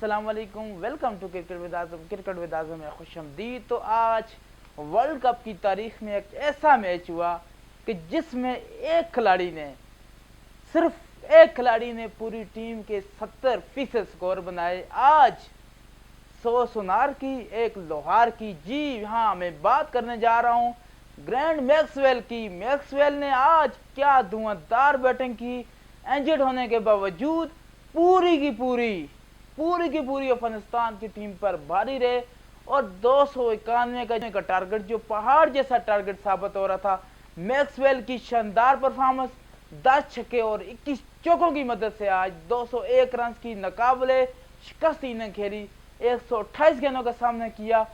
अस्सलाम वालेकुम, welcome to cricket with Azam. Cricket with Azam में खुशामदीद। तो आज वर्ल्ड कप की तारीख में एक ऐसा मैच हुआ कि जिसमें सिर्फ एक खिलाड़ी ने पूरी टीम के 70% स्कोर बनाए। आज 100 सुनार की एक लोहार की, जी हाँ, मैं बात करने जा रहा हूँ ग्रैंड मैक्सवेल की। मैक्सवेल ने आज क्या धुआंधार बैटिंग की। इंजर्ड होने के बावजूद पूरी अफगानिस्तान की टीम पर भारी रहे और 291 का टारगेट, जो पहाड़ जैसा टारगेट साबित हो रहा था, मैक्सवेल की शानदार परफॉर्मेंस 10 छक्के और 21 चौकों की मदद से आज 201 रन की नाकाबिले शिकस्त इनिंग खेली। 128 गेंदों का सामना किया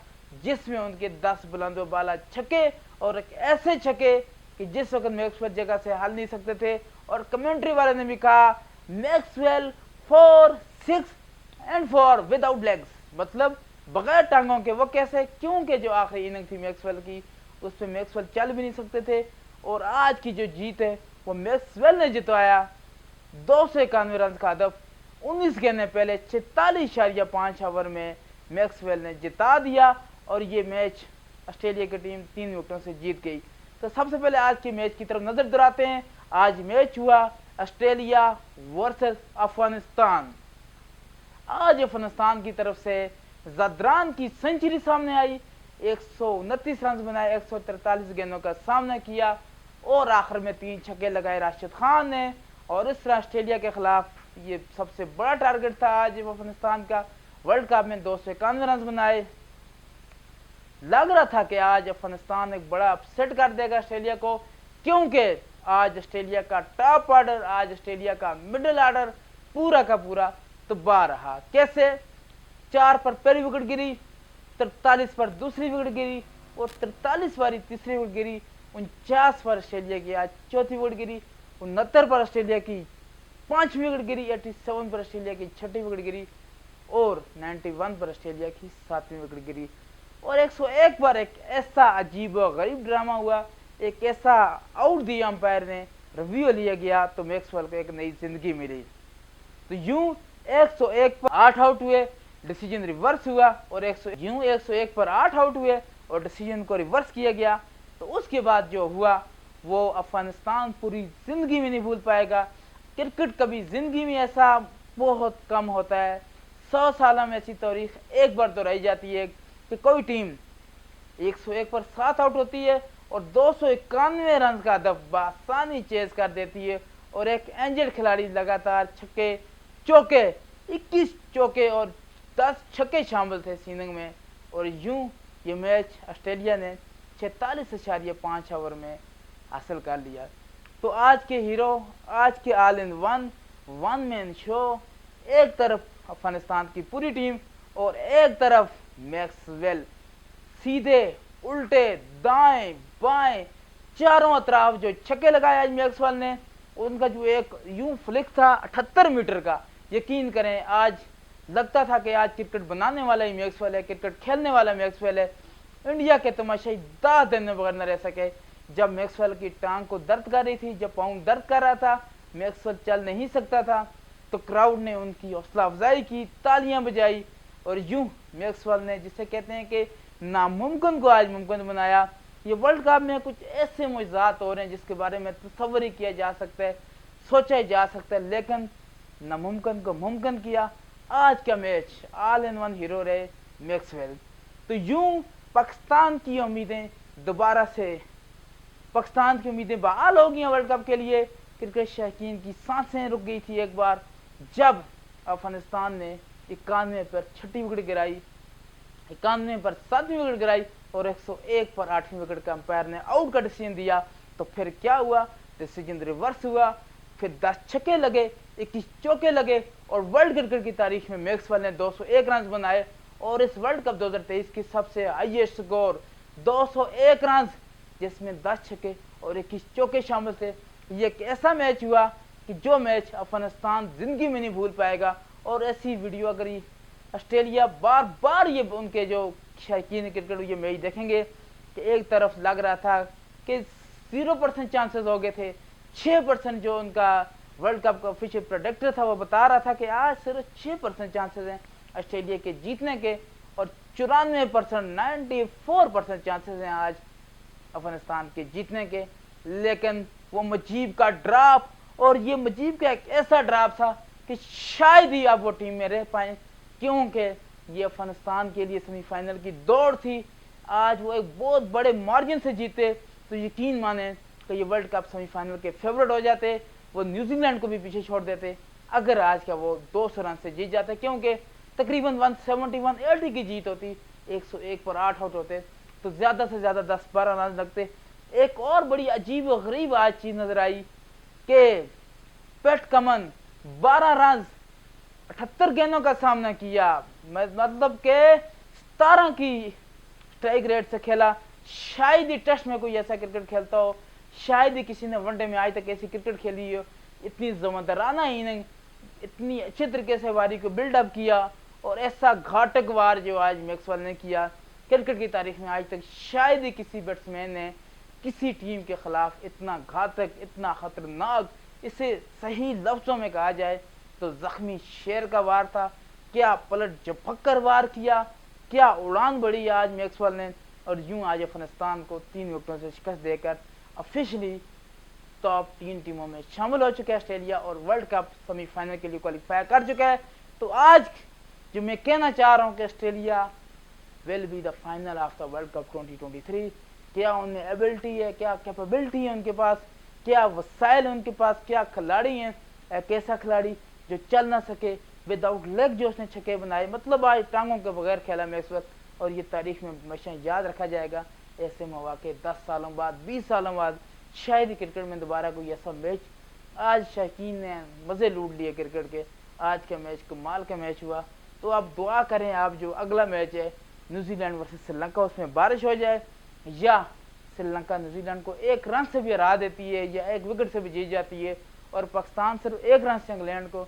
जिसमें उनके 10 बुलंदो बाला छक्के और एक ऐसे छक्के कि जिस वक्त मैक्सवेल जगह से हल नहीं सकते थे। और कमेंट्री वाले ने भी कहा मैक्सवेल 4 6 एंड 4 विदाउट लेग्स, मतलब बगैर टांगों के। वो कैसे? क्योंकि जो आखिरी इनिंग थी मैक्सवेल की, उस पर मैक्सवेल चल भी नहीं सकते थे। और आज की जो जीत है वो मैक्सवेल ने जितवाया। 291 रन का हदफ 19 गेंदें पहले 46.5 ओवर में मैक्सवेल ने जिता दिया और ये मैच ऑस्ट्रेलिया की टीम 3 विकेटों से जीत गई। तो सबसे पहले आज के मैच की तरफ नजर दोहराते हैं। आज मैच हुआ ऑस्ट्रेलिया वर्सेस अफगानिस्तान। आज अफगानिस्तान की तरफ से जदरान की सेंचुरी सामने आई, 129 रन बनाए, 143 गेंदों का सामना किया और आखिर में 3 छक्के लगाए राशिद खान ने। और इस तरह ऑस्ट्रेलिया के खिलाफ ये सबसे बड़ा टारगेट था आज अफगानिस्तान का। वर्ल्ड कप में 291 रन बनाए। लग रहा था कि आज अफगानिस्तान एक बड़ा अपसेट कर देगा ऑस्ट्रेलिया को, क्योंकि आज ऑस्ट्रेलिया का टॉप ऑर्डर, आज ऑस्ट्रेलिया का मिडिल ऑर्डर पूरा का पूरा तबाह रहा। कैसे? 4 पर पहली विकेट गिरी, 43 पर दूसरी विकेट गिरी और 43 वाली तीसरी विकेट गिरी, 49 पर ऑस्ट्रेलिया की आज चौथी विकेट गिरी, 69 पर ऑस्ट्रेलिया की 5वीं विकेट गिरी, 87 पर ऑस्ट्रेलिया की 6ठी विकेट गिरी और 91 पर ऑस्ट्रेलिया की 7वीं विकेट गिरी। और 101 पर एक ऐसा अजीब व गरीब ड्रामा हुआ, एक ऐसा आउट दिया अंपायर ने, रिव्यू लिया गया तो मैक्सवेल को एक नई जिंदगी मिली। तो यूं 101 पर 8 आउट हुए, डिसीजन रिवर्स हुआ और 101 पर 8 आउट हुए और डिसीजन को रिवर्स किया गया। तो उसके बाद जो हुआ वो अफगानिस्तान पूरी जिंदगी में नहीं भूल पाएगा। क्रिकेट कभी जिंदगी में ऐसा बहुत कम होता है, 100 सालों में ऐसी तारीख एक बार दोहराई जाती है कि कोई टीम 101 पर 7 आउट होती है और 291 रन का हदफ बआसानी चेज कर देती है और एक इंजर्ड खिलाड़ी लगातार छक्के चौके, 21 चौके और 10 छक्के शामिल थे इस इनिंग में। और यूं ये मैच ऑस्ट्रेलिया ने 46.5 ओवर में हासिल कर लिया। तो आज के हीरो, आज के all in one man show, एक तरफ अफगानिस्तान की पूरी टीम और एक तरफ मैक्सवेल, सीधे उल्टे दाएं बाएं चारों अतराफ जो छक्के लगाए आज मैक्सवेल ने। उनका जो एक यूं फ्लिक था 78 मीटर का, यकीन करें आज लगता था कि आज क्रिकेट बनाने वाला ही मैक्सवेल है, क्रिकेट खेलने वाला मैक्सवेल है। इंडिया के तमाशाई दाद देने बगैर न रह सके। जब मैक्सवेल की टांग को दर्द कर रही थी, जब पाँव दर्द कर रहा था, मैक्सवेल चल नहीं सकता था, तो क्राउड ने उनकी हौसला अफजाई की, तालियां बजाई और यूं मैक्सवेल ने, जिसे कहते हैं कि नामुमकिन को आज मुमकिन बनाया। ये वर्ल्ड कप में कुछ ऐसे मुआजिज़ात हो रहे हैं जिसके बारे में तसव्वुर ही किया जा सकता है, सोचा ही जा सकता है, लेकिन नामुमकिन को मुमकिन किया। आज का match all in one hero रहे मैक्सवेल। तो यूं पाकिस्तान की उम्मीदें दोबारा से, पाकिस्तान की उम्मीदें बहाल हो गई वर्ल्ड कप के लिए। क्रिकेट शौकीन की सांसें रुक गई थी एक बार जब अफगानिस्तान ने 91 पर 6ठी विकेट गिराई, 91 पर 7वीं विकेट गिराई और 101 पर 8वीं विकेट का अंपायर ने आउट का डिसीजन दिया। तो फिर क्या हुआ? डिसीजन रिवर्स हुआ, फिर 10 छक्के लगे, 21 चौके लगे और वर्ल्ड क्रिकेट की तारीख में मैक्सवेल ने 201 रन बनाए और इस वर्ल्ड कप 2023 की सबसे हाईएस्ट स्कोर 201 रन, जिसमें 10 छक्के और 21 चौके शामिल थे। ये एक ऐसा मैच हुआ कि जो मैच अफगानिस्तान जिंदगी में नहीं भूल पाएगा। और ऐसी वीडियो अगर ऑस्ट्रेलिया बार बार ये उनके जो शौकीन क्रिकेट ये मैच देखेंगे कि एक तरफ लग रहा था कि 0% चांसेस हो गए थे, 6% जो उनका वर्ल्ड कप का ऑफिशियल प्रोडिक्टर था वो बता रहा था कि आज सिर्फ 6% चांसेस हैं, ऑस्ट्रेलिया के जीतने के, और 94% 94% चांसेस हैं आज अफगानिस्तान के जीतने के। लेकिन वो मुजीब का ड्रॉप, और ये मुजीब का एक ऐसा ड्रॉप था कि शायद ही अब वो टीम में रह पाए, क्योंकि ये अफगानिस्तान के लिए सेमीफाइनल की दौड़ थी। आज वो एक बहुत बड़े मार्जिन से जीते तो यकीन माने कि ये वर्ल्ड कप सेमीफाइनल के फेवरेट हो जाते, वो न्यूजीलैंड को भी पीछे छोड़ देते अगर आज का वो 200 रन से जीत जाते, क्योंकि तकरीबन 171-180 की जीत होती, 101 पर 8 आउट होते तो ज़्यादा से ज़्यादा 10-12 रन लगते। एक और बड़ी अजीब और गरीब आज चीज़ नजर आई कि पैट कमन 12 रन 78 गेंदों का सामना किया, मतलब के 17 की स्ट्राइक रेट से खेला। शायद ही टेस्ट में कोई ऐसा क्रिकेट खेलता हो, शायद ही किसी ने वनडे में आज तक ऐसी क्रिकेट खेली हो। इतनी जमदाराना इनिंग, इतनी अच्छे तरीके से वारी को बिल्डअप किया, और ऐसा घातक वार जो आज मैक्सवेल ने किया क्रिकेट की तारीख में आज तक शायद ही किसी बैट्समैन ने किसी टीम के खिलाफ इतना घातक, इतना खतरनाक, इसे सही लफ्जों में कहा जाए तो जख्मी शेर का वार था। क्या पलट झपक्कर वार किया, क्या उड़ान बढ़ी आज मैक्सवेल ने, और यूं आज अफगानिस्तान को 3 विकेटों से शिकस्त देकर ऑफिशियली टॉप 3 टीमों में शामिल हो चुका है ऑस्ट्रेलिया, और वर्ल्ड कप सेमीफाइनल के लिए क्वालिफाई कर चुका है। तो आज जो मैं कहना चाह रहा हूँ कि Australia will be the final of the world cup 2023। क्या उनमें एबिलिटी है, क्या कैपेबिलिटी है उनके पास, क्या वसाइल है उनके पास, क्या खिलाड़ी हैं, एक ऐसा खिलाड़ी जो चल ना सके विदाउट लेग जो उसने छक्के बनाए, मतलब आज टांगों के बगैर खेला मैक्सवेल, और ये तारीख में हमेशा याद रखा जाएगा। ऐसे मौके 10 सालों बाद, 20 सालों बाद शायद ही क्रिकेट में दोबारा कोई ऐसा मैच। आज शौकीन ने मज़े लूट लिए क्रिकेट के, आज का मैच कमाल का मैच हुआ। तो आप दुआ करें आप जो अगला मैच है न्यूजीलैंड वर्सेस श्रीलंका, उसमें बारिश हो जाए, या श्रीलंका न्यूजीलैंड को 1 रन से भी हरा देती है, या 1 विकेट से भी जीत जाती है, और पाकिस्तान सिर्फ 1 रन से इंग्लैंड को